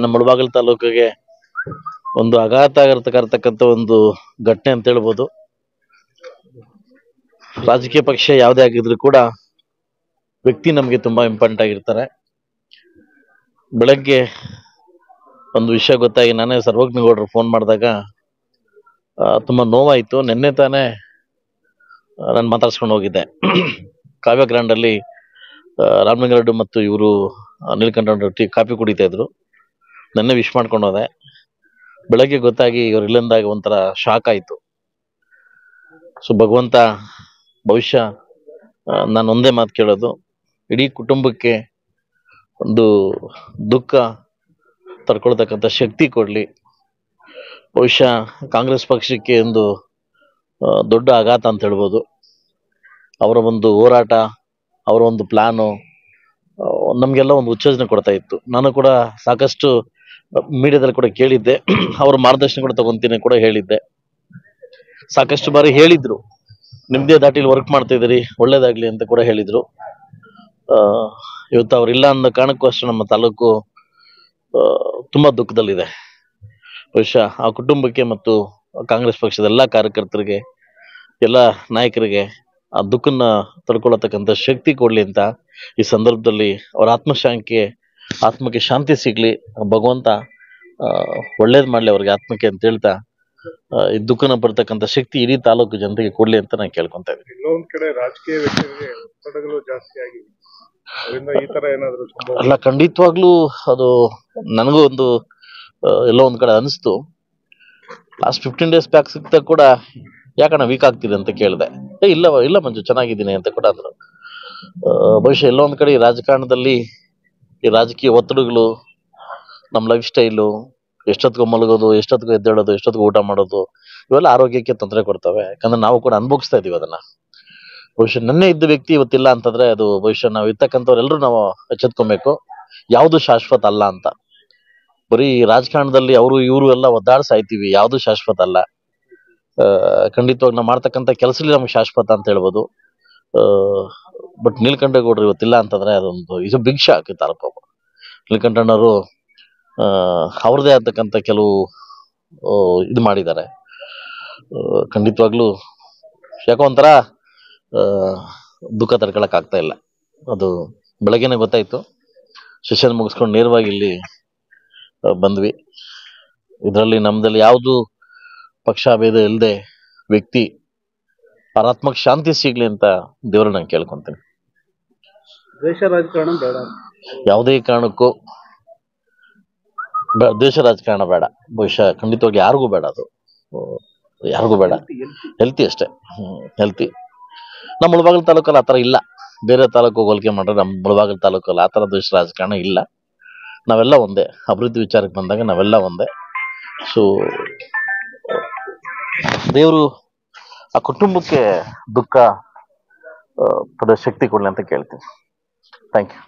ನಮ್ಮ ಮುಳಬಾಗಿಲು ತಾಲೂಕಿಗೆ ಒಂದು ಆಘಾತ ಆಗಿರ್ತಕ್ಕಂಥ ಒಂದು ಘಟನೆ ಅಂತ ಹೇಳ್ಬೋದು. ರಾಜಕೀಯ ಪಕ್ಷ ಯಾವುದೇ ಆಗಿದ್ರು ಕೂಡ ವ್ಯಕ್ತಿ ನಮಗೆ ತುಂಬಾ ಇಂಪಾರ್ಟೆಂಟ್ ಆಗಿರ್ತಾರೆ. ಬೆಳಗ್ಗೆ ಒಂದು ವಿಷಯ ಗೊತ್ತಾಗಿ ನಾನೇ ಸರ್ವಜ್ಞಗೌಡರು ಫೋನ್ ಮಾಡಿದಾಗ ತುಂಬಾ ನೋವಾಯಿತು. ನಿನ್ನೆ ತಾನೇ ನಾನು ಮಾತಾಡ್ಸ್ಕೊಂಡು ಹೋಗಿದ್ದೆ. ಕಾವ್ಯ ಗ್ರ್ಯಾಂಡ್ ಅಲ್ಲಿ ರಾಮಲಿಂಗಾರೆಡ್ಡಿ ಮತ್ತು ಇವರು ನೀಲಕಂಠ ಕಾಫಿ ಕುಡಿತಾ ಇದ್ರು. ನೆನ್ನೆ ವಿಶ್ ಮಾಡ್ಕೊಂಡು ಹೋದೆ. ಬೆಳಗ್ಗೆ ಗೊತ್ತಾಗಿ ಇವ್ರು ಇಲ್ಲಿಂದಾಗ ಒಂಥರ ಶಾಕ್ ಆಯ್ತು. ಸೊ ಭಗವಂತ ಬಹುಶಃ ನಾನು ಒಂದೇ ಮಾತು ಕೇಳೋದು, ಇಡೀ ಕುಟುಂಬಕ್ಕೆ ಒಂದು ದುಃಖ ತಡ್ಕೊಳ್ತಕ್ಕಂಥ ಶಕ್ತಿ ಕೊಡ್ಲಿ. ಬಹುಶಃ ಕಾಂಗ್ರೆಸ್ ಪಕ್ಷಕ್ಕೆ ಒಂದು ದೊಡ್ಡ ಆಘಾತ ಅಂತ ಹೇಳ್ಬೋದು. ಅವರ ಒಂದು ಹೋರಾಟ, ಅವರ ಒಂದು ಪ್ಲಾನು ನಮಗೆಲ್ಲ ಒಂದು ಉತ್ತೇಜನ ಕೊಡ್ತಾ ಇತ್ತು. ನಾನು ಕೂಡ ಸಾಕಷ್ಟು ಮೀಡಿಯಾದಲ್ಲಿ ಕೂಡ ಕೇಳಿದ್ದೆ, ಅವ್ರ ಮಾರ್ಗದರ್ಶನ ಕೂಡ ತಗೊಂತೀನಿ ಕೂಡ ಹೇಳಿದ್ದೆ. ಸಾಕಷ್ಟು ಬಾರಿ ಹೇಳಿದ್ರು, ನಿಮ್ದೇ ದಾಟಿಲಿ ವರ್ಕ್ ಮಾಡ್ತಾ ಇದ್ದೀರಿ, ಒಳ್ಳೇದಾಗ್ಲಿ ಅಂತ ಕೂಡ ಹೇಳಿದ್ರು. ಇವತ್ತು ಅವ್ರಿಲ್ಲ ಅನ್ನೋ ಕಾರಣಕ್ಕೂ ಅಷ್ಟು ನಮ್ಮ ತಾಲೂಕು ತುಂಬಾ ದುಃಖದಲ್ಲಿದೆ. ಬಹುಶಃ ಆ ಕುಟುಂಬಕ್ಕೆ ಮತ್ತು ಕಾಂಗ್ರೆಸ್ ಪಕ್ಷದ ಎಲ್ಲಾ ಕಾರ್ಯಕರ್ತರಿಗೆ, ಎಲ್ಲ ನಾಯಕರಿಗೆ ಆ ದುಃಖನ ತಡ್ಕೊಳ್ಳತಕ್ಕಂಥ ಶಕ್ತಿ ಕೊಡ್ಲಿ ಅಂತ ಈ ಸಂದರ್ಭದಲ್ಲಿ ಅವ್ರ ಆತ್ಮಕ್ಕೆ ಶಾಂತಿ ಸಿಗ್ಲಿ, ಭಗವಂತ ಒಳ್ಳೇದ್ ಮಾಡ್ಲಿ ಅವ್ರಿಗೆ ಆತ್ಮಕ್ಕೆ ಅಂತ ಹೇಳ್ತಾ ಈ ದುಃಖನ ಬರ್ತಕ್ಕಂಥ ಶಕ್ತಿ ಇಡೀ ತಾಲೂಕು ಜನತೆಗೆ ಕೊಡ್ಲಿ ಅಂತ ನಾನು ಕೇಳ್ಕೊಂತ ಇದ್ದೀನಿ. ಎಲ್ಲೊಂದ್ ಕಡೆ ರಾಜಕೀಯ ವ್ಯಕ್ತಿಗಳಿಗೆ ಒತ್ತಡಗಳು ಜಾಸ್ತಿ ಆಗಿದೆ, ಅದರಿಂದ ಈ ತರ ಏನಾದ್ರು ಅಲ್ಲ, ಖಂಡಿತವಾಗ್ಲೂ ಅದು ನನಗೂ ಒಂದು ಎಲ್ಲೋ ಒಂದ್ ಕಡೆ ಅನಿಸ್ತು. ಲಾಸ್ಟ್ 15 days ಬ್ಯಾಕ್ ಸಿಗ್ತಾ ಕೂಡ ಯಾಕಣ್ಣ ವೀಕ್ ಆಗ್ತಿದೆ ಅಂತ ಕೇಳಿದೆ. ಇಲ್ಲ ಮಂಜು, ಚೆನ್ನಾಗಿದ್ದೀನಿ ಅಂತ ಕೂಡ ಅಂದ್ರು. ಬಹುಶಃ ಎಲ್ಲೋ ಒಂದ್ ಕಡೆ ಈ ರಾಜಕಾರಣದಲ್ಲಿ ಈ ರಾಜಕೀಯ ಒತ್ತಡಗಳು, ನಮ್ಮ ಲೈಫ್ ಸ್ಟೈಲು, ಎಷ್ಟೊತ್ತಿಗೂ ಮಲಗೋದು, ಎಷ್ಟೊತ್ತಿಗೂ ಎದ್ದೇಳೋದು, ಎಷ್ಟೊತ್ತಿಗೂ ಊಟ ಮಾಡೋದು, ಇವೆಲ್ಲ ಆರೋಗ್ಯಕ್ಕೆ ತೊಂದರೆ ಕೊಡ್ತವೆ. ಯಾಕಂದ್ರೆ ನಾವು ಕೂಡ ಅನುಭವಿಸ್ತಾ ಇದೀವಿ ಅದನ್ನ. ಬಹುಶಃ ನೆನ್ನೆ ಇದ್ದ ವ್ಯಕ್ತಿ ಇವತ್ತಿಲ್ಲ ಅಂತಂದ್ರೆ ಅದು ಬಹುಶಃ ನಾವು ಇರ್ತಕ್ಕಂಥವ್ರೆಲ್ಲರೂ ನಾವು ಎಚ್ಚೆತ್ಕೊಬೇಕು. ಯಾವುದು ಶಾಶ್ವತ ಅಲ್ಲ ಅಂತ. ಬರೀ ರಾಜಕಾರಣದಲ್ಲಿ ಅವರು ಇವರು ಎಲ್ಲ ಒದ್ದಾಡ್ಸಾಯ್ತೀವಿ, ಯಾವುದು ಶಾಶ್ವತ ಅಲ್ಲ. ಖಂಡಿತವಾಗಿ ನಾವು ಮಾಡ್ತಕ್ಕಂಥ ಕೆಲಸದಲ್ಲಿ ನಮ್ಗೆ ಶಾಶ್ವತ ಅಂತ ಹೇಳ್ಬೋದು. ಬಟ್ ನೀಲಕಂಠೇಗೌಡರು ಇವತ್ತಿಲ್ಲ ಅಂತಂದ್ರೆ ಅದೊಂದು ಇದು ಬಿಗ್ ಶಾಕ್ ತಾಲೂಕು. ನೀಲಕಂಠಣ್ಣವರು ಅವ್ರದೇ ಆಗ್ತಕ್ಕಂಥ ಕೆಲವು ಇದು ಮಾಡಿದ್ದಾರೆ. ಖಂಡಿತವಾಗ್ಲೂ ಯಾಕೋ ಒಂಥರ ದುಃಖ ತಡ್ಕೊಳಕ್ ಆಗ್ತಾ ಇಲ್ಲ. ಅದು ಬೆಳಗ್ಗೆನೆ ಗೊತ್ತಾಯ್ತು. ಸೆಷನ್ ಮುಗಿಸ್ಕೊಂಡು ನೇರವಾಗಿ ಇಲ್ಲಿ ಬಂದ್ವಿ. ಇದರಲ್ಲಿ ನಮ್ದಲ್ಲಿ ಯಾವುದು ಪಕ್ಷಭೇದ ಇಲ್ಲದೆ ವ್ಯಕ್ತಿ ಆತ್ಮಕ್ಕೆ ಶಾಂತಿ ಸಿಗ್ಲಿ ಅಂತ ದೇವ್ರ ನಾನು ಕೇಳ್ಕೊಂತೀನಿ. ದೇಶ ರಾಜಕಾರಣ ಬೇಡ, ಯಾವುದೇ ಕಾರಣಕ್ಕೂ ದೇಶ ರಾಜಕಾರಣ ಬೇಡ. ಬಹುಶಃ ಖಂಡಿತವಾಗಿ ಯಾರಿಗೂ ಬೇಡ, ಅದು ಯಾರಿಗೂ ಬೇಡ. ಹೆಲ್ತಿ ಅಷ್ಟೇ, ಹೆಲ್ತಿ. ನಮ್ಮ ಮುಳಬಾಗಿಲು ತಾಲೂಕಲ್ಲಿ ಆತರ ಇಲ್ಲ. ಬೇರೆ ತಾಲೂಕು ಹೋಲಿಕೆ ಮಾಡ್ರೆ ನಮ್ಮ ಮುಳಬಾಗಿಲು ತಾಲೂಕಲ್ಲಿ ಆತರ ದೇಶ ರಾಜಕಾರಣ ಇಲ್ಲ. ನಾವೆಲ್ಲ ಒಂದೇ. ಅಭಿವೃದ್ಧಿ ವಿಚಾರಕ್ಕೆ ಬಂದಾಗ ನಾವೆಲ್ಲ ಒಂದೇ. ಸೊ ದೇವರು ಆ ಕುಟುಂಬಕ್ಕೆ ದುಃಖ ಪಡೋ ಶಕ್ತಿ ಕೊಡ್ಲಿ ಅಂತ ಕೇಳ್ತೀನಿ. Thank you.